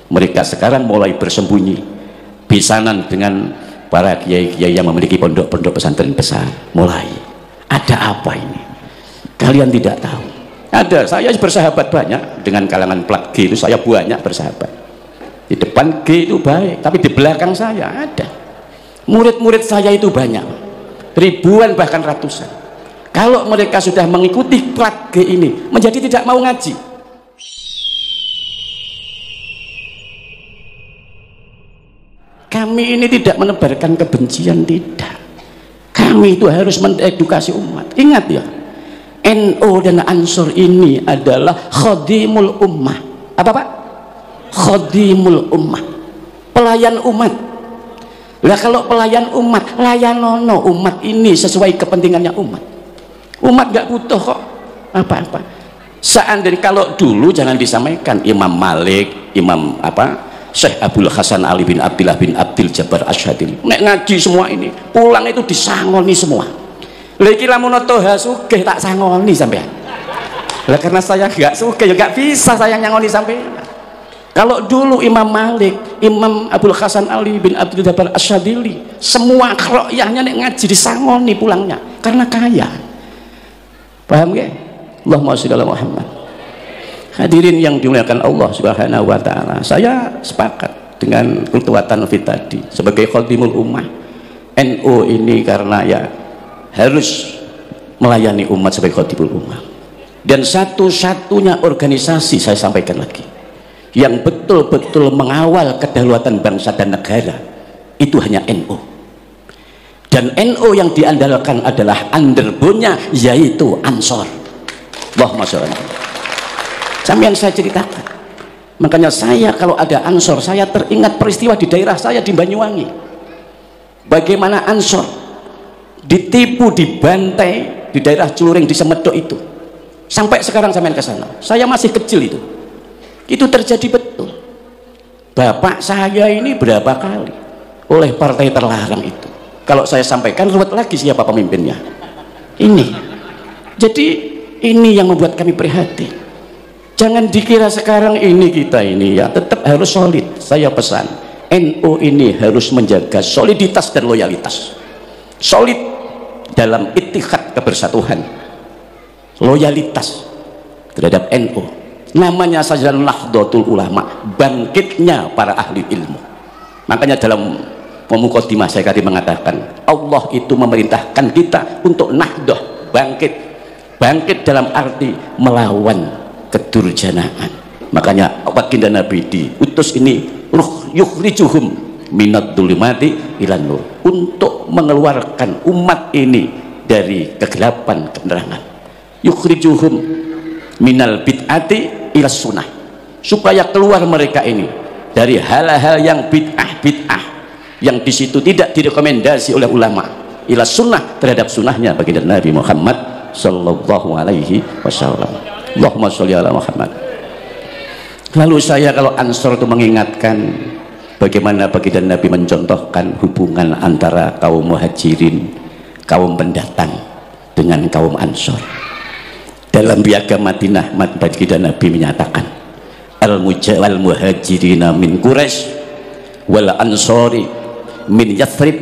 Mereka sekarang mulai bersembunyi besanan dengan para kiai-kiai yang memiliki pondok-pondok pesantren besar. Mulai ada apa ini? Kalian tidak tahu. Ada, saya bersahabat banyak dengan kalangan plat G itu, saya banyak bersahabat. Di depan G itu baik, tapi di belakang saya ada. Murid-murid saya itu banyak, ribuan bahkan ratusan. Kalau mereka sudah mengikuti plat G ini, menjadi tidak mau ngaji. Kami ini tidak menebarkan kebencian, tidak. Kami itu harus mengedukasi umat. Ingat ya, NU dan Ansor ini adalah khadimul ummah. Apa Pak? Khadimul ummah, pelayan umat. Lah kalau pelayan umat, layanono umat ini sesuai kepentingannya umat. Umat gak butuh kok apa-apa. Seandainya kalau dulu jangan disampaikan Imam Malik, Imam Syekh Abdul Hasan Ali bin Abdillah bin Abdul Jabbar Asyadili, nek ngaji semua ini pulang itu disangoni semua. Lagi lamun toha sugih tak sangoni sampean. Lah karena saya gak sugih ya gak bisa saya nyangoni sampean. Kalau dulu Imam Malik, Imam Abdul Hasan Ali bin Abdul Jabbar Asyadili, semua royahnya nek ngaji disangoni pulangnya karena kaya. Paham gak? Allahumma sholli ala Muhammad. Hadirin yang dimuliakan Allah Subhanahu wa taala, saya sepakat dengan Ketua Tanfid tadi sebagai khadimul ummah. NU ini karena ya harus melayani umat sebagai khadimul ummah. Dan satu-satunya organisasi, saya sampaikan lagi, yang betul-betul mengawal kedaulatan bangsa dan negara itu hanya NU. Dan NU yang diandalkan adalah underbone-nya yaitu Ansor. Allahumma sholli alaihi. Sampai saya ceritakan, makanya saya kalau ada Ansor, saya teringat peristiwa di daerah saya di Banyuwangi, bagaimana Ansor ditipu, dibantai di daerah Celuring di Semedok itu. Sampai sekarang sampai ke sana, saya masih kecil itu terjadi betul. Bapak saya ini berapa kali oleh partai terlarang itu, kalau saya sampaikan ruwet lagi siapa pemimpinnya ini. Jadi ini yang membuat kami prihatin. Jangan dikira sekarang ini kita ini ya tetap harus solid. Saya pesan NU ini harus menjaga soliditas dan loyalitas. Solid dalam ittihad kebersatuan, loyalitas terhadap NU. Namanya saja Nahdlatul Ulama, bangkitnya para ahli ilmu. Makanya dalam Muqaddimah saya tadi mengatakan Allah itu memerintahkan kita untuk nahdoh, bangkit dalam arti melawan kedurjanaan. Makanya baginda Nabi diutus ini yukhrijuhum minad dzulumati ilan nur, untuk mengeluarkan umat ini dari kegelapan kenerangan. Yukhrijuhum minal bid'ati ila sunnah, supaya keluar mereka ini dari hal-hal yang bid'ah yang di situ tidak direkomendasi oleh ulama, ila sunnah, terhadap sunnahnya baginda Nabi Muhammad sallallahu alaihi wasallam. Allahumma sholli ala Muhammad. Lalu saya kalau Ansor itu mengingatkan bagaimana baginda Nabi mencontohkan hubungan antara kaum muhajirin, kaum pendatang dengan kaum Ansor. Dalam piagam Madinah, baginda Nabi menyatakan al muhajirina min Quraisy wal ansori min Yathrib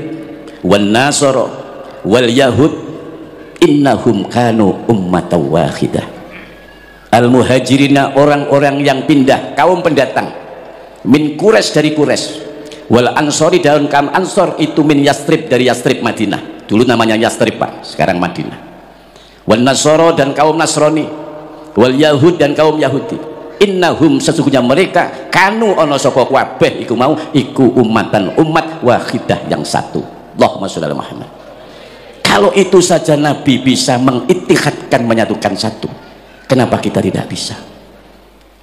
wal nasara wal yahud innahum kanu ummatan wahidah. Al muhajirina, orang-orang yang pindah, kaum pendatang, min Quraisy, dari Quraisy, wal ansori, daun kaum Ansor itu min Yathrib, dari Yathrib Madinah, dulu namanya Yathrib Pak, sekarang Madinah, wal nasara, dan kaum Nasrani, wal yahud, dan kaum Yahudi, innahum, sesungguhnya mereka, kanu ono sapa kabeh iku mau iku ummatan, umat wahidah, yang satu. Allahumma sholli ala Muhammad. Kalau itu saja Nabi bisa mengittihadkan, menyatukan satu, kenapa kita tidak bisa?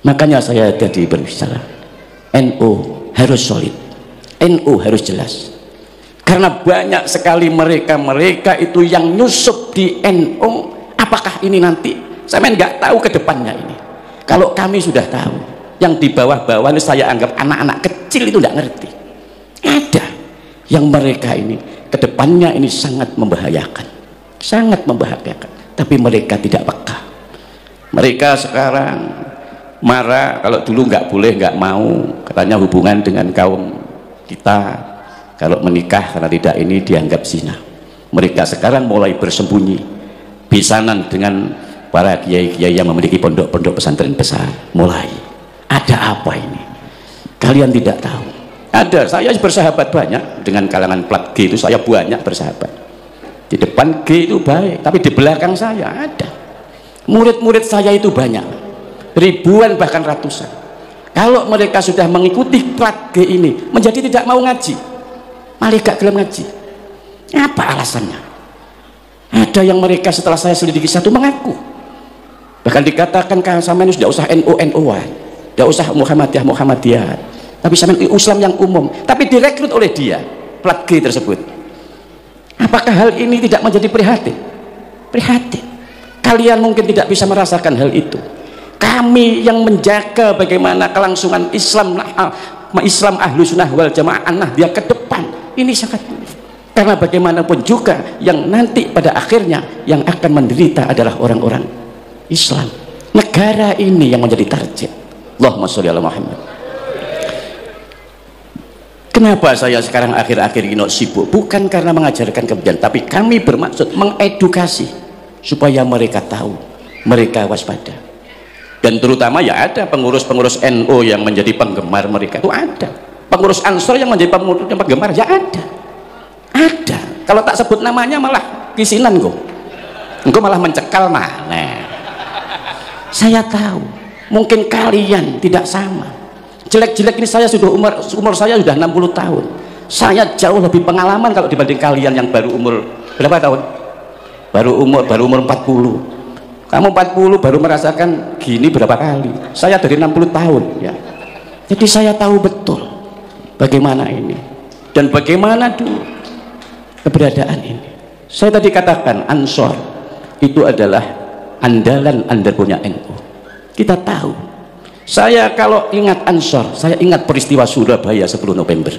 Makanya saya tadi berbicara NU harus solid, NU harus jelas, karena banyak sekali mereka itu yang nyusup di NU. Apakah ini nanti saya nggak tahu ke depannya ini. Kalau kami sudah tahu, yang di bawah-bawah ini saya anggap anak-anak kecil itu tidak ngerti. Ada yang mereka ini kedepannya ini sangat membahayakan, tapi mereka tidak peka. Mereka sekarang marah kalau dulu nggak boleh, nggak mau, katanya hubungan dengan kaum kita kalau menikah karena tidak ini dianggap zina. Mereka sekarang mulai bersembunyi besanan dengan para kiai-kiai yang memiliki pondok-pondok pesantren besar. Mulai ada apa ini? Kalian tidak tahu. Ada, saya bersahabat banyak dengan kalangan plat G itu, saya banyak bersahabat. Di depan G itu baik, tapi di belakang saya ada murid-murid saya itu banyak, ribuan bahkan ratusan. Kalau mereka sudah mengikuti plat G ini menjadi tidak mau ngaji, malah gak gelem ngaji. Apa alasannya? Ada yang mereka setelah saya selidiki satu mengaku, bahkan dikatakan kan sama ini sudah usah NU-NU-an, tidak usah Muhammadiyah, tapi sama Islam yang umum, tapi direkrut oleh dia plat G tersebut. Apakah hal ini tidak menjadi prihatin? Prihatin. Kalian mungkin tidak bisa merasakan hal itu. Kami yang menjaga bagaimana kelangsungan Islam Ahlus Sunnah wal Jamaah dia ke depan, ini sangat penting. Karena bagaimanapun juga yang nanti pada akhirnya yang akan menderita adalah orang-orang Islam. Negara ini yang menjadi target. Allahumma sholli ala Muhammad. Kenapa saya sekarang akhir-akhir ini sibuk? Bukan karena mengajarkan kebenaran, tapi kami bermaksud mengedukasi supaya mereka tahu, mereka waspada. Dan terutama ya ada pengurus-pengurus NU yang menjadi penggemar mereka itu ada. Pengurus Ansor yang menjadi penggemar ya ada. Ada. Kalau tak sebut namanya malah kisinan kok. Engkau malah mencekal mana. Saya tahu. Mungkin kalian tidak sama. Jelek-jelek ini saya sudah umur saya sudah 60 tahun. Saya jauh lebih pengalaman kalau dibanding kalian yang baru umur berapa tahun? Baru umur 40. Kamu 40 baru merasakan gini berapa kali? Saya dari 60 tahun ya. Jadi saya tahu betul bagaimana ini dan bagaimana dulu keberadaan ini. Saya tadi katakan Ansor itu adalah andalan punya NU. Kita tahu. Saya kalau ingat Ansor, saya ingat peristiwa Surabaya 10 November.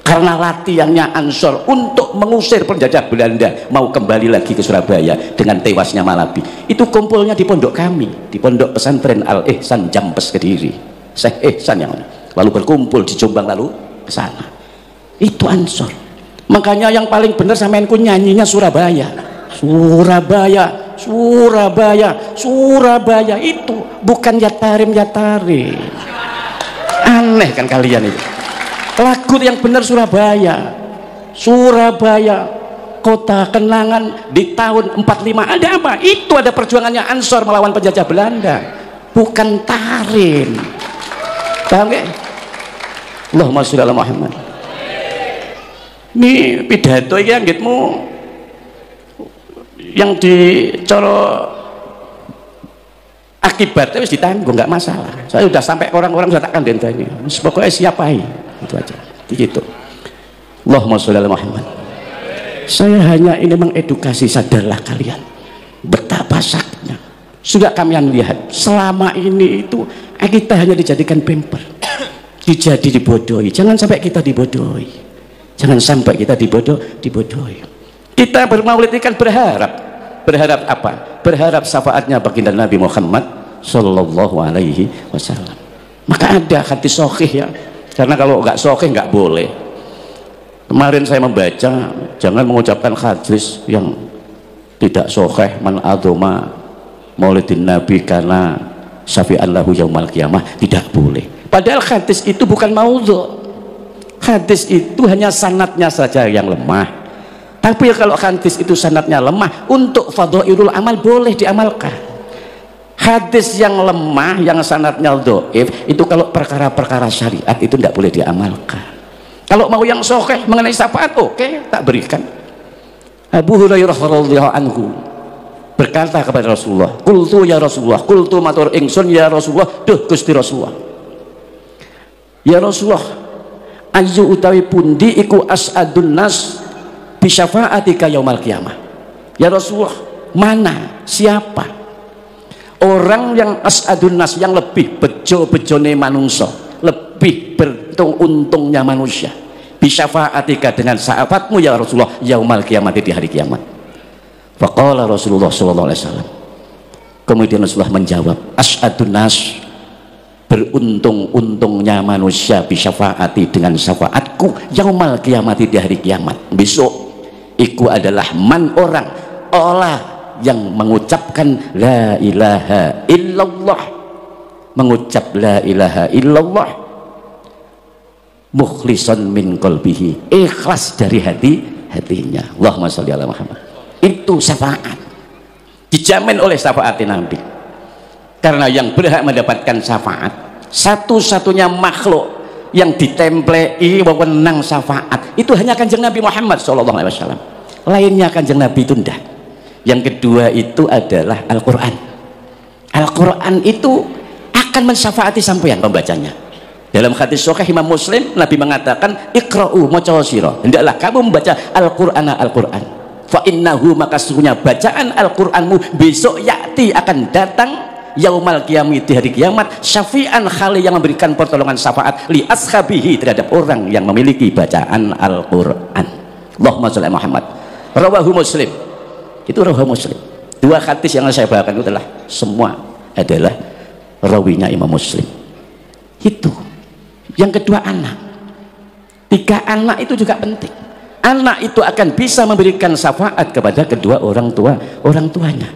Karena latihannya Ansor untuk mengusir penjajah Belanda mau kembali lagi ke Surabaya dengan tewasnya Malabi. Itu kumpulnya di pondok kami, di pondok pesantren Al Ihsan Jampes Kediri. Syekh Ihsan yang lalu berkumpul di Jombang lalu ke sana. Itu Ansor. Makanya yang paling benar samainku nyanyinya Surabaya, Surabaya, Surabaya, Surabaya, itu bukan Yatarim. Aneh kan kalian itu. Lagu yang benar Surabaya, Surabaya, kota kenangan di tahun 45. Ada apa? Itu ada perjuangannya Ansor melawan penjajah Belanda, bukan Tarim. Paham gak? Allahumma sholli ala Muhammad. Ini pidato iki anggitmu yang dicoro akibatnya wis ditanggung, nggak masalah. Saya sudah sampai orang-orang sudah tak kandhani. Pokoknya siapai itu aja. Gitu. Allahumma sholli ala Muhammad. Saya hanya ini mengedukasi, sadarlah kalian betapa sakitnya. Sudah kalian lihat selama ini itu kita hanya dijadikan pamper, dibodohi. Jangan sampai kita dibodohi. Jangan sampai kita dibodohi. Kita bermaulid ini kan berharap apa? Berharap syafaatnya baginda Nabi Muhammad Sallallahu Alaihi Wasallam. Maka ada hadis sahih ya. Karena kalau nggak sahih nggak boleh. Kemarin saya membaca, jangan mengucapkan hadis yang tidak sahih. Man adoma maulidin Nabi karena syafi'an lahu yaumal qiyamah, tidak boleh. Padahal hadis itu bukan maudhu'. Hadis itu hanya sanadnya saja yang lemah. Tapi kalau hadis itu sanadnya lemah, untuk fadhailul amal boleh diamalkan. Hadis yang lemah, yang sanadnya dhaif, itu kalau perkara-perkara syariat itu tidak boleh diamalkan. Kalau mau yang sahih mengenai syafaat, oke, tak berikan. Abu Hurairah radhiyallahu anhu berkata kepada Rasulullah, "Qultu ya Rasulullah, qultu matur ingsun ya Rasulullah, duh Gusti Rasulullah. Ya Rasulullah, ayu utawi pundi iku as'adun nas bi syafaatika yaumal qiyamah." Ya Rasulullah, mana, siapa orang yang as'adun nas, yang lebih bejo-bejone manungsa, lebih beruntung-untungnya manusia, bi syafaatika, dengan syafaatmu ya Rasulullah yaumal qiyamah, di hari kiamat. Faqala Rasulullah sallallahu alaihi wasallam, kemudian Rasulullah menjawab, as'adun nas beruntung-untungnya manusia bisyafaati dengan syafaatku yaumal kiamati di hari kiamat besok. Iku adalah man orang olah yang mengucapkan la ilaha illallah, mengucap la ilaha illallah mukhlisan min qalbihi, ikhlas dari hatinya. Allahumma sholli ala Muhammad. Itu syafaat, dijamin oleh syafaat Nabi. Karena yang berhak mendapatkan syafaat satu-satunya makhluk yang ditemplei wewenang syafaat itu hanya Kanjeng Nabi Muhammad SAW. Lainnya Kanjeng Nabi itu ndak. Yang kedua itu adalah Al-Quran. Al-Quran itu akan mensyafaati sampeyan pembacanya. Dalam hadis sahih Imam Muslim, Nabi mengatakan iqra'u maca sira, hendaklah kamu membaca Al-Qur'ana Al-Qur'an, fa innahu maka sesungguhnya bacaan Al-Qur'anmu besok yakti akan datang yaumal qiyamah di hari kiamat syafi'an khali yang memberikan pertolongan syafaat li ashabihi terhadap orang yang memiliki bacaan Al-Qur'an. Allahumma sholli Muhammad. Rawahu Muslim. Itu rawahu Muslim. Dua hadis yang saya bawakan itu adalah semua adalah rawinya Imam Muslim. Itu. Yang kedua anak. Tiga anak itu juga penting. Anak itu akan bisa memberikan syafaat kepada kedua orang tuanya.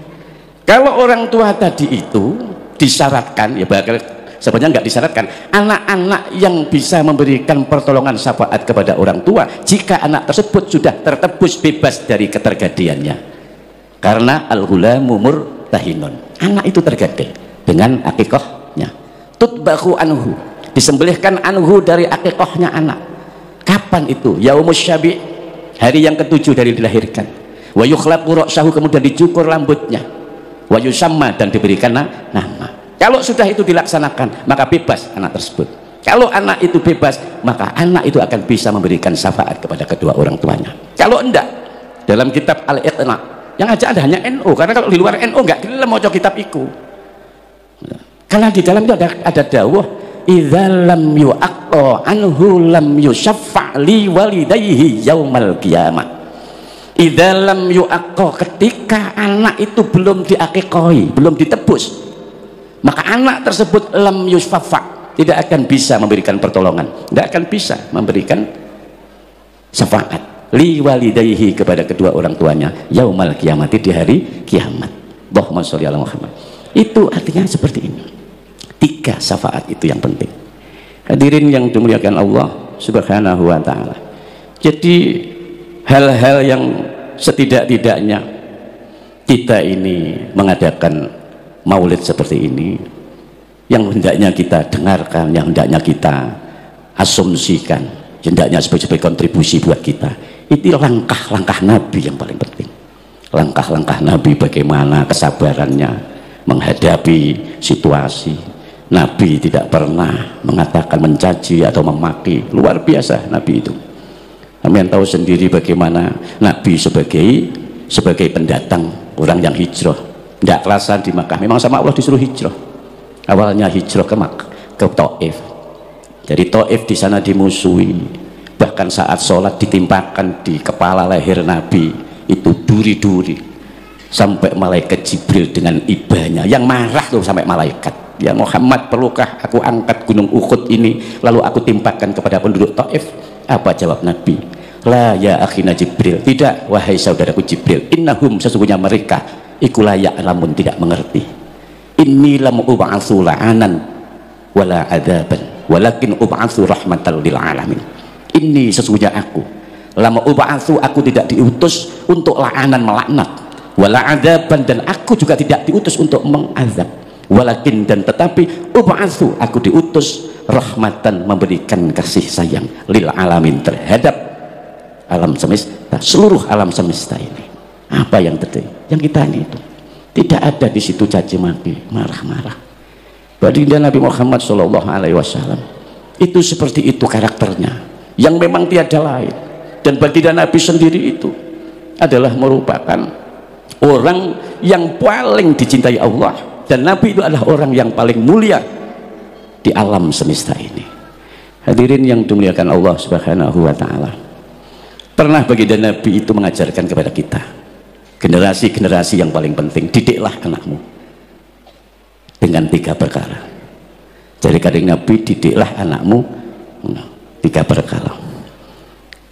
Kalau orang tua tadi itu disyaratkan, ya bakal sebenarnya nggak disyaratkan, anak-anak yang bisa memberikan pertolongan syafaat kepada orang tua jika anak tersebut sudah tertebus bebas dari ketergadiannya. Karena al-ghulamu murtahinun, anak itu tergadai dengan akikahnya. Tutbahu anhu, disembelihkan anhu dari akikahnya anak. Kapan itu? Yaumus syabi', hari yang ketujuh dari dilahirkan. Wa yukhlaqu ra'sahu, kemudian dicukur rambutnya. Wa yusamma, dan diberikan nama. Kalau sudah itu dilaksanakan maka bebas anak tersebut. Kalau anak itu bebas maka anak itu akan bisa memberikan syafaat kepada kedua orang tuanya. Kalau enggak, dalam kitab Al-Iqna yang aja ada hanya NU, karena kalau di luar NU enggak gelem maca kitab iku. Karena di dalam itu ada dawuh idza lam yu'aqqa anhu lam yusyaffa li walidayhi yaumal qiyamah. Idza lam yu'aqqa, ketika anak itu belum diakikoi, belum ditebus, maka anak tersebut lam yusyaffa, tidak akan bisa memberikan pertolongan, tidak akan bisa memberikan syafaat li walidayhi kepada kedua orang tuanya yaumal qiyamati di hari kiamat. Allahumma sholli ala Muhammad. Itu artinya seperti ini. Tiga syafaat itu yang penting. Hadirin yang dimuliakan Allah Subhanahu wa taala. Jadi hal-hal yang setidak-tidaknya kita ini mengadakan maulid seperti ini, yang hendaknya kita dengarkan, yang hendaknya kita asumsikan, hendaknya sebagai kontribusi buat kita. Itu langkah-langkah Nabi yang paling penting. Langkah-langkah Nabi bagaimana kesabarannya menghadapi situasi. Nabi tidak pernah mengatakan mencaci atau memaki. Luar biasa Nabi itu. Kalian tahu sendiri bagaimana Nabi sebagai pendatang, orang yang hijrah, tidak kelasan di Makkah. Memang sama Allah disuruh hijrah. Awalnya hijrah ke Taif. Jadi Taif di sana dimusuhi. Bahkan saat sholat ditimpakan di kepala leher Nabi itu duri-duri. Sampai malaikat Jibril dengan ibanya yang marah tuh, sampai malaikat, ya Muhammad, perlukah aku angkat gunung Uhud ini lalu aku timpakan kepada penduduk Taif? Apa jawab Nabi? La ya akhina Jibril, tidak wahai saudaraku Jibril, innahum, sesungguhnya mereka iku la ya'lamun, tidak mengerti. Inni lam ub'atsu la'anan wala adzaban walakin ub'atsu rahmatan lil alamin. Ini sesungguhnya aku lam ub'atsu, aku tidak diutus untuk la'anan, melaknat, wala adzaban, dan aku juga tidak diutus untuk mengazab, walakin, dan tetapi ub'atsu, aku diutus rahmatan, memberikan kasih sayang lil alamin, terhadap alam semesta, seluruh alam semesta ini. Apa yang terjadi? Yang kita ini itu tidak ada di situ caci maki, marah-marah. Baginda Nabi Muhammad SAW itu seperti itu karakternya, yang memang tiada lain. Dan baginda Nabi sendiri itu adalah merupakan orang yang paling dicintai Allah, dan Nabi itu adalah orang yang paling mulia di alam semesta ini. Hadirin yang dimuliakan Allah Subhanahu wa taala. Pernah baginda Nabi itu mengajarkan kepada kita, generasi-generasi yang paling penting, didiklah anakmu dengan 3 perkara. Jadi kanjeng Nabi, didiklah anakmu 3 perkara.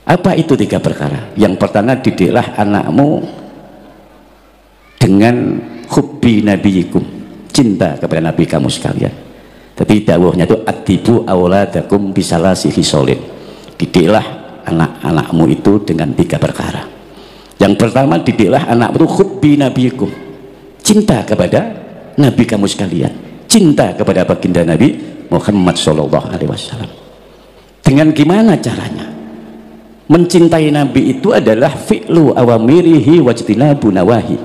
Apa itu 3 perkara? Yang pertama, didiklah anakmu dengan hubbi nabiyikum, cinta kepada nabi kamu sekalian. Tapi dawuhnya itu adibu auladakum bisalasi hisolin. Didiklah anak-anakmu itu dengan 3 perkara. Yang pertama, didiklah anakmu itu hubbi nabiyikum, cinta kepada nabi kamu sekalian, cinta kepada baginda Nabi Muhammad Shallallahu Alaihi Wasallam. Dengan gimana caranya? Mencintai Nabi itu adalah fi'lu awamirihi wajtinabu nawahi,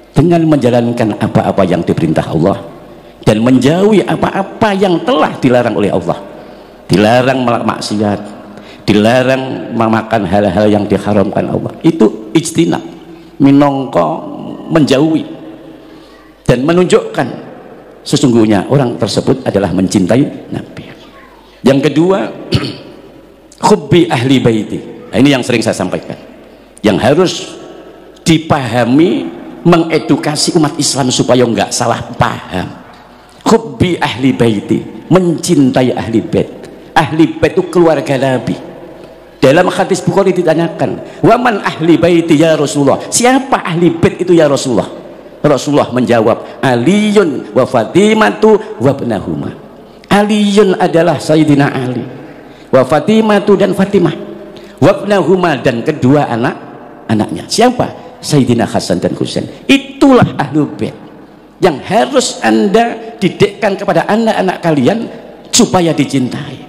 dengan menjalankan apa-apa yang diperintah Allah dan menjauhi apa-apa yang telah dilarang oleh Allah. Dilarang maksiat, dilarang memakan hal-hal yang diharamkan Allah. Itu ijtinab, minangka menjauhi dan menunjukkan sesungguhnya orang tersebut adalah mencintai Nabi. Yang kedua, hubbi ahli baiti. Nah, ini yang sering saya sampaikan, yang harus dipahami, mengedukasi umat Islam supaya nggak salah paham. Hubbi ahli baiti, mencintai ahli bait. Ahli bait itu keluarga Nabi. Dalam hadis Bukhari ditanyakan, waman ahli baiti ya Rasulullah, siapa ahli bait itu ya Rasulullah? Rasulullah menjawab, Aliyun wa Fatimatu wa ibnahuma. Aliyun adalah Sayyidina Ali, wa Fatimatu dan Fatimah, wa ibnahuma dan kedua anak-anaknya. Siapa? Sayyidina Hasan dan Husain. Itulah ahlul bait yang harus Anda didikkan kepada anak-anak kalian supaya dicintai.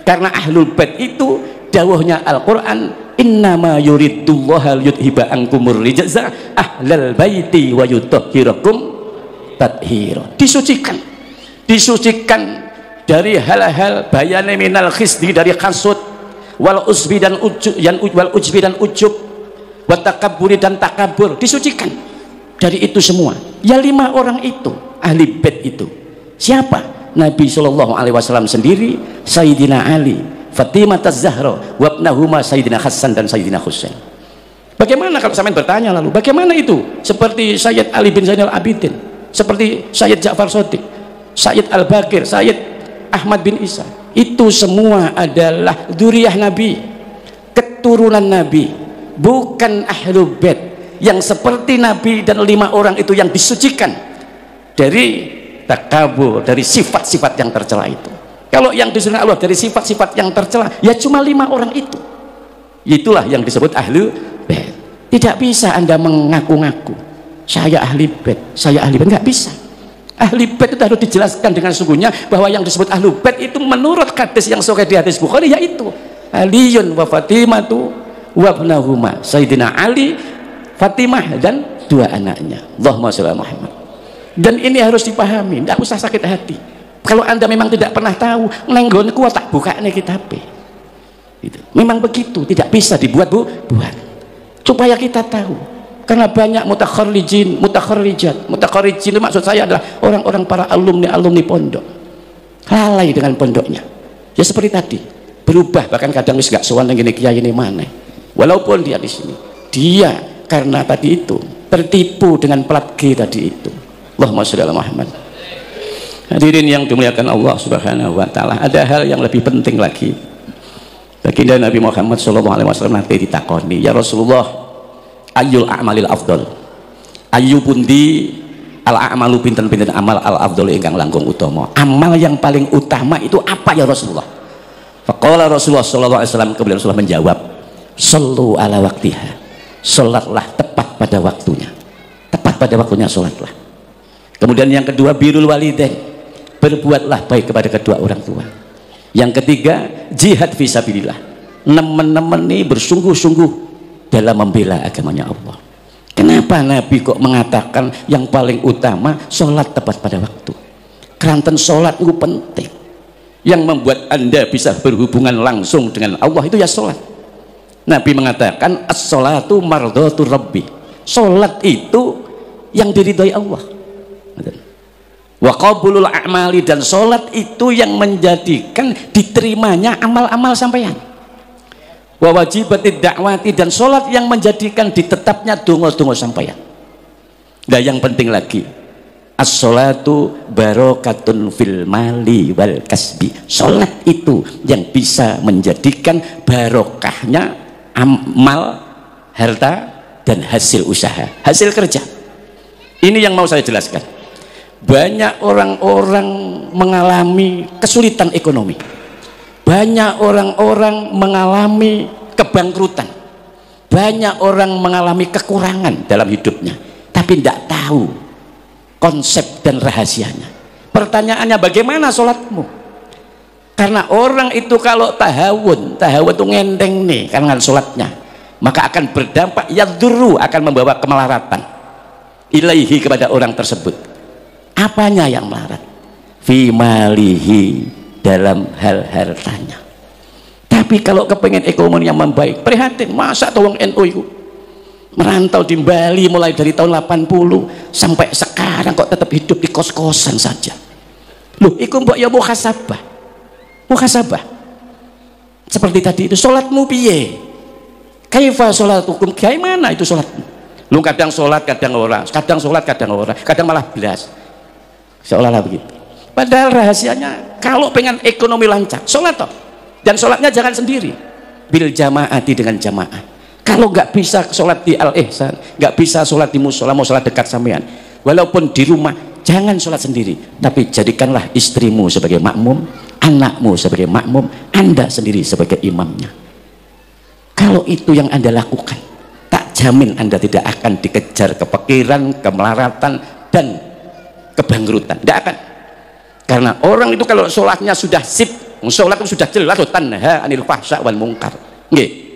Karena ahlul bait itu dawuhnya Al-Qur'an, innama yuridullahu liyudhiba ankumur rijza ahlal baiti wa yutahhirakum tathira. Disucikan dari hal-hal bayane minal khisdi, dari hasud, wal usbi dan ujub, wa takabburi dan takabur, disucikan dari itu semua. Ya 5 orang itu ahli bait itu siapa? Nabi Shallallahu Alaihi Wasallam sendiri, Sayyidina Ali, Fatimah Az-Zahra, wa ibnahuma Sayyidina Hasan dan Sayyidina Husain. Bagaimana kalau sampean bertanya lalu bagaimana itu? Seperti Sayyid Ali bin Zainal Abidin, seperti Sayyid Ja'far Shadiq, Sayyid Al-Baqir, Sayyid Ahmad bin Isa, itu semua adalah dzurriyyah Nabi, keturunan Nabi, bukan ahlul bait yang seperti Nabi dan 5 orang itu yang disucikan dari takabur, dari sifat-sifat yang tercela itu. Kalau yang disucikan Allah dari sifat-sifat yang tercela, ya cuma 5 orang itu. Itulah yang disebut ahlul bait. Tidak bisa Anda mengaku-ngaku saya ahli bait, saya ahli bait, nggak bisa. Ahli bait itu harus dijelaskan dengan sungguhnya bahwa yang disebut ahli bait itu menurut hadis yang sahih di hadis Bukhari yaitu Aliyun wa Fatimatu wa ibnahuma, Sayyidina Ali, Fatimah dan 2 anaknya. Allahumma sholli ala Muhammad. Dan ini harus dipahami, tidak usah sakit hati. Kalau Anda memang tidak pernah tahu, nenggonku tak buka nih kitab. Gitu. Memang begitu, tidak bisa dibuat buat supaya kita tahu. Karena banyak mutakharrijin, mutakharrijin itu maksud saya adalah orang-orang para alumni pondok lalai dengan pondoknya. Ya seperti tadi, berubah bahkan kadang wis gak sowan ngene kiai ini mana. Walaupun dia di sini, dia karena tadi itu tertipu dengan plat G tadi itu. Allahumma sholli ala Muhammad. Hadirin yang dimuliakan Allah Subhanahu wa taala, ada hal yang lebih penting lagi. Baginda Nabi Muhammad sallallahu alaihi wasallam nanti ditakoni, ya Rasulullah, ayyul a'malil afdal, ayu pundi al a'malu pinten-pinten amal al afdal ingkang langkung utama, amal yang paling utama itu apa ya Rasulullah? Faqala Rasulullah sallallahu alaihi wasallam, kemudian Rasulullah menjawab, shollu ala waktiha, sholatlah tepat pada waktunya, tepat pada waktunya sholatlah. Kemudian yang kedua, birrul walidain, berbuatlah baik kepada kedua orang tua. Yang ketiga, jihad fisabilillah, nemen-nemen nih bersungguh-sungguh dalam membela agamanya Allah. Kenapa Nabi kok mengatakan yang paling utama sholat tepat pada waktu? Keranten sholat itu penting. Yang membuat Anda bisa berhubungan langsung dengan Allah itu ya sholat. Nabi mengatakan as-sholatu mardhatur rabbi, sholat itu yang diridhoi Allah. Wa qabulul a'mali, dan sholat itu yang menjadikan diterimanya amal-amal sampeyan. Wa wajibatid da'wati, dan sholat yang menjadikan ditetapnya donga-donga sampeyan. Nah yang penting lagi, as-sholatu barokatun fil mali wal kasbi. Sholat itu yang bisa menjadikan barokahnya amal, harta, dan hasil usaha, hasil kerja. Ini yang mau saya jelaskan. Banyak orang-orang mengalami kesulitan ekonomi, banyak orang-orang mengalami kebangkrutan, banyak orang mengalami kekurangan dalam hidupnya, tapi tidak tahu konsep dan rahasianya. Pertanyaannya, bagaimana sholatmu? Karena orang itu kalau tahawun itu ngendeng nih karena sholatnya, maka akan berdampak yadurru, akan membawa kemelaratan ilaihi, kepada orang tersebut. Apanya yang melarat? Fi malihi, dalam hal hartanya. Tapi kalau kepengen ekonomi yang membaik, prihatin, masa tolong NU itu merantau di Bali mulai dari tahun 80 sampai sekarang kok tetap hidup di kos-kosan saja. Loh, itu mbok ya muhasabah. Muhasabah. Seperti tadi itu, sholatmu piye? Kaifa sholatukum? Gimana itu sholatmu? Lu kadang sholat, kadang ora, kadang sholat, kadang ora, kadang malah belas. Seolah-olah begitu. Padahal rahasianya, kalau pengen ekonomi lancar, sholat toh. Dan sholatnya jangan sendiri, bil jamaati, dengan jamaah. Kalau nggak bisa sholat di al-ihsan, nggak bisa sholat di musola, mau sholat dekat sampean, walaupun di rumah, jangan sholat sendiri, tapi jadikanlah istrimu sebagai makmum, anakmu sebagai makmum, Anda sendiri sebagai imamnya. Kalau itu yang Anda lakukan, tak jamin Anda tidak akan dikejar kepikiran, kemelaratan, dan kebangkrutan. Tidak akan. Karena orang itu kalau sholatnya sudah sip, sholat itu sudah jelas, tanha anil fahsya wal munkar. Nggih.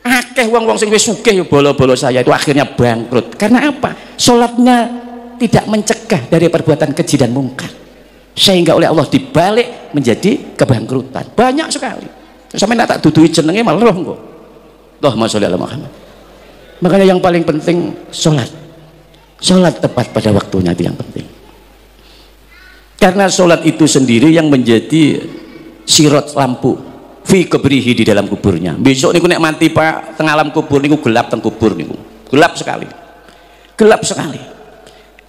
Akeh wong-wong sing wis sugih bolo-bolo saya itu akhirnya bangkrut. Karena apa? Sholatnya tidak mencegah dari perbuatan keji dan mungkar, sehingga oleh Allah dibalik menjadi kebangkrutan. Banyak sekali. Sampai tak dudui jenenge malah roh kok. Allahumma sholli ala Muhammad. Makanya yang paling penting sholat. Sholat tepat pada waktunya itu yang penting. Karena sholat itu sendiri yang menjadi sirot lampu fi kubrihi, di dalam kuburnya. Besok niku nek mati Pak teng alam kubur niku gelap, teng kubur niku gelap sekali, gelap sekali.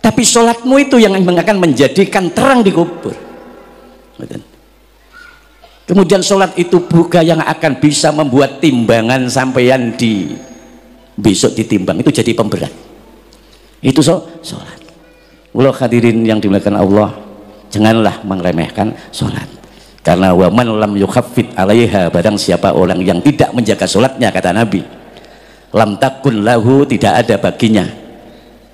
Tapi sholatmu itu yang akan menjadikan terang di kubur. Kemudian sholat itu juga yang akan bisa membuat timbangan sampeyan di besok ditimbang itu jadi pemberat. Itu sholat. Walau hadirin yang dimuliakan Allah, janganlah meremehkan sholat. Karena waman lam yukhaffid alaiha, barang siapa orang yang tidak menjaga sholatnya, kata Nabi, lam takun lahu, tidak ada baginya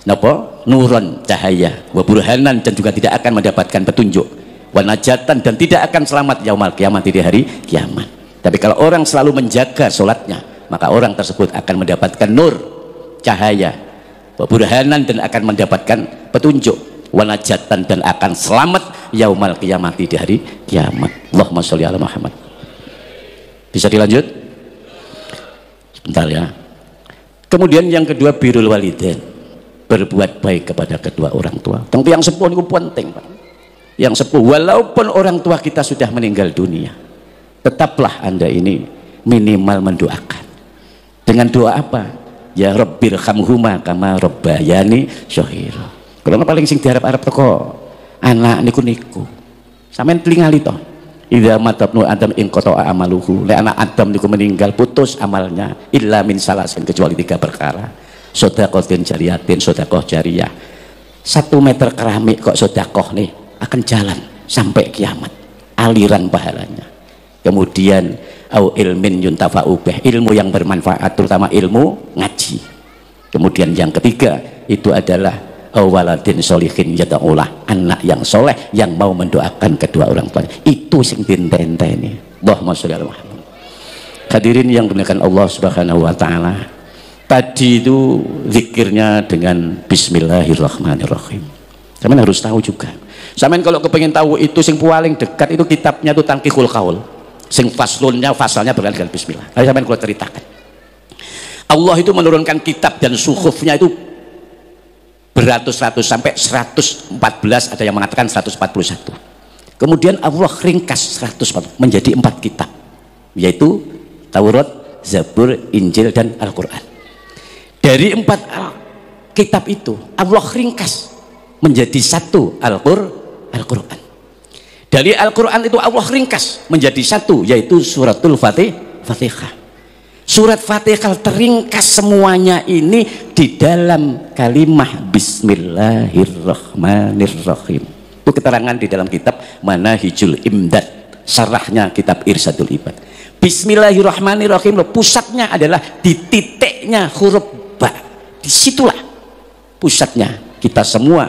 napa nuron, cahaya, wa burhanan, dan juga tidak akan mendapatkan petunjuk, wa najatan, dan tidak akan selamat yaumal kiamat, di hari kiamat. Tapi kalau orang selalu menjaga sholatnya, maka orang tersebut akan mendapatkan nur, cahaya, wa burhanan, dan akan mendapatkan petunjuk, wanajatan, dan akan selamat yaumal kiamat, di hari kiamat. Allahumma sholli ala Muhammad. Bisa dilanjut? Sebentar ya. Kemudian yang kedua, birrul walidain, berbuat baik kepada kedua orang tua. Tentu yang sepuh itu penting, Pak. Yang sepuh, walaupun orang tua kita sudah meninggal dunia, tetaplah Anda ini minimal mendoakan. Dengan doa apa? Ya Rabbir khamhuma kama rabbayani shaghira. Kalau paling sing diharap-harap teko anak niku sampean telingali toh, idza matabnu adam in qata'a amaluhu, le anak Adam niku meninggal putus amalnya, illa min salasin, kecuali 3 perkara. Sedaqatin jariyatin, sedekah jariyah. 1 meter keramik kok sedekah nih akan jalan sampai kiamat, aliran pahalanya. Kemudian au ilmin yuntafa'u bih, ilmu yang bermanfaat, terutama ilmu ngaji. Kemudian yang ketiga itu adalah waladin sholihin yada'ulah, anak yang soleh yang mau mendoakan kedua orang tuanya. Itu sing dintenteni. Allahumma sholli ala Muhammad. Hadirin yang dimuliakan Allah Subhanahu wa taala, tadi itu zikirnya dengan bismillahirrahmanirrahim. Sampeyan harus tahu juga. Sampeyan kalau kepengen tahu itu sing paling dekat itu kitabnya itu Tanqihul Qaul. Sing fasalnya berkaitan dengan bismillah. Ayo sampeyan kula ceritakan. Allah itu menurunkan kitab dan suhufnya itu beratus-ratus sampai 114, ada yang mengatakan 141. Kemudian Allah ringkas 140 menjadi 4 kitab, yaitu Taurat, Zabur, Injil, dan Al-Quran. Dari 4 kitab itu Allah ringkas menjadi satu Al-Quran. Dari Al-Quran itu Allah ringkas menjadi satu, yaitu suratul Fatihah. Surat Fatihah teringkas semuanya ini di dalam kalimah Bismillahirrahmanirrahim. Itu keterangan di dalam kitab Manahijul Imdad, syarahnya kitab Irsadul Ibad. Bismillahirrahmanirrahim, pusatnya adalah di titiknya huruf ba. Disitulah pusatnya kita semua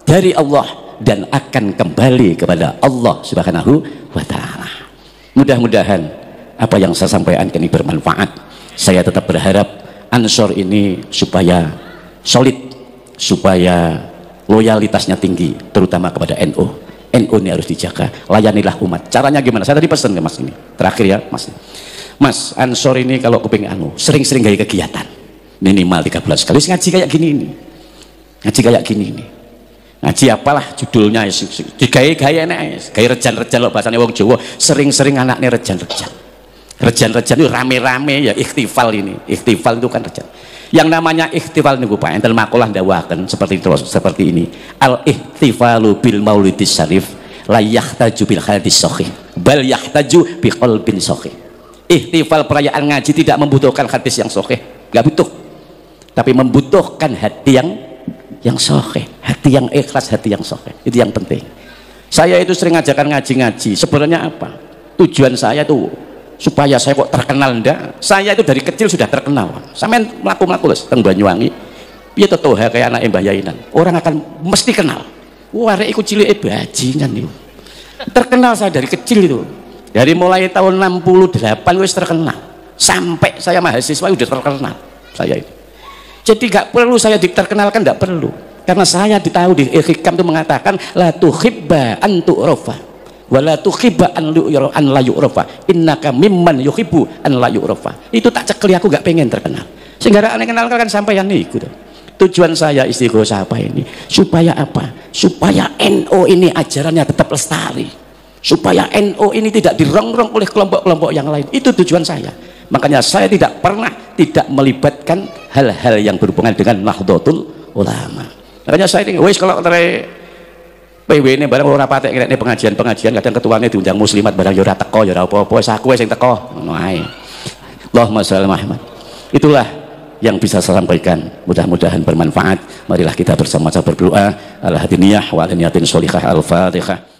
dari Allah dan akan kembali kepada Allah Subhanahu wa Ta'ala. Mudah-mudahan apa yang saya sampaikan ini bermanfaat. Saya tetap berharap Ansor ini supaya solid, supaya loyalitasnya tinggi, terutama kepada NU. NU ini harus dijaga, layanilah umat. Caranya gimana? Saya tadi pesan ke Mas ini terakhir ya Mas. Mas, Ansor ini kalau kepingin sering-sering gaya kegiatan minimal 3 bulan sekali ngaji kayak gini ini, ngaji kayak gini ini, ngaji apalah judulnya, digaya-gaya nih, gaya rejan-rejan loh bahasanya wong Jawa, sering-sering anaknya rejan-rejan itu rame-rame ya, ikhtifal ini, ikhtifal itu kan rejan. Yang namanya ikhtifal niku Pak enten makalah ndawaken seperti ini, al ikhtifalu bil maulidis syarif la yahtaju bil hadis sahih bal yahtaju bi qalbin sahih. Ikhtifal perayaan ngaji tidak membutuhkan hadis yang sahih, nggak butuh, tapi membutuhkan hati yang sahih, hati yang ikhlas, hati yang sahih. Itu yang penting. Saya itu sering ngajarkan ngaji-ngaji, sebenarnya apa tujuan saya tuh supaya saya kok terkenal ndak. Saya itu dari kecil sudah terkenal, sampean mlaku-mlaku wis teng Banyuwangi piye to toha kayak anak Mbah Yainan, orang akan mesti kenal, wah arek iku cilike bajingan niku. Terkenal saya dari kecil itu, dari mulai tahun 68 wis terkenal sampai saya mahasiswa udah terkenal saya itu. Jadi gak perlu saya diterkenalkan, gak perlu, karena saya ditahu di hikam itu mengatakan la tuhibba an tu'rafa wa la tuhibba an la yu'rafa innaka mimman yuhibbu an la yu'rafa. Itu tak cekeli, aku gak pengen terkenal, sehingga aneh kenal kan sampeyan niku. Tujuan saya istighosah apa ini supaya apa? Supaya NU ini ajarannya tetap lestari, supaya NU ini tidak dirongrong oleh kelompok-kelompok yang lain. Itu tujuan saya. Makanya saya tidak pernah tidak melibatkan hal-hal yang berhubungan dengan Nahdlatul Ulama. Makanya saya ini wis kalau dari PW ini barang ora patek kene pengajian-pengajian kadang ketuanya diundang muslimat barang ya ora teko ya ora apa-apa, wis aku sing teko ngono ae. Allahumma shalli Muhammad. Itulah yang bisa saya sampaikan, mudah-mudahan bermanfaat. Marilah kita bersama-sama berdoa. Al-hadiniyah wa al-niyatin sholihah. Al-Fatihah.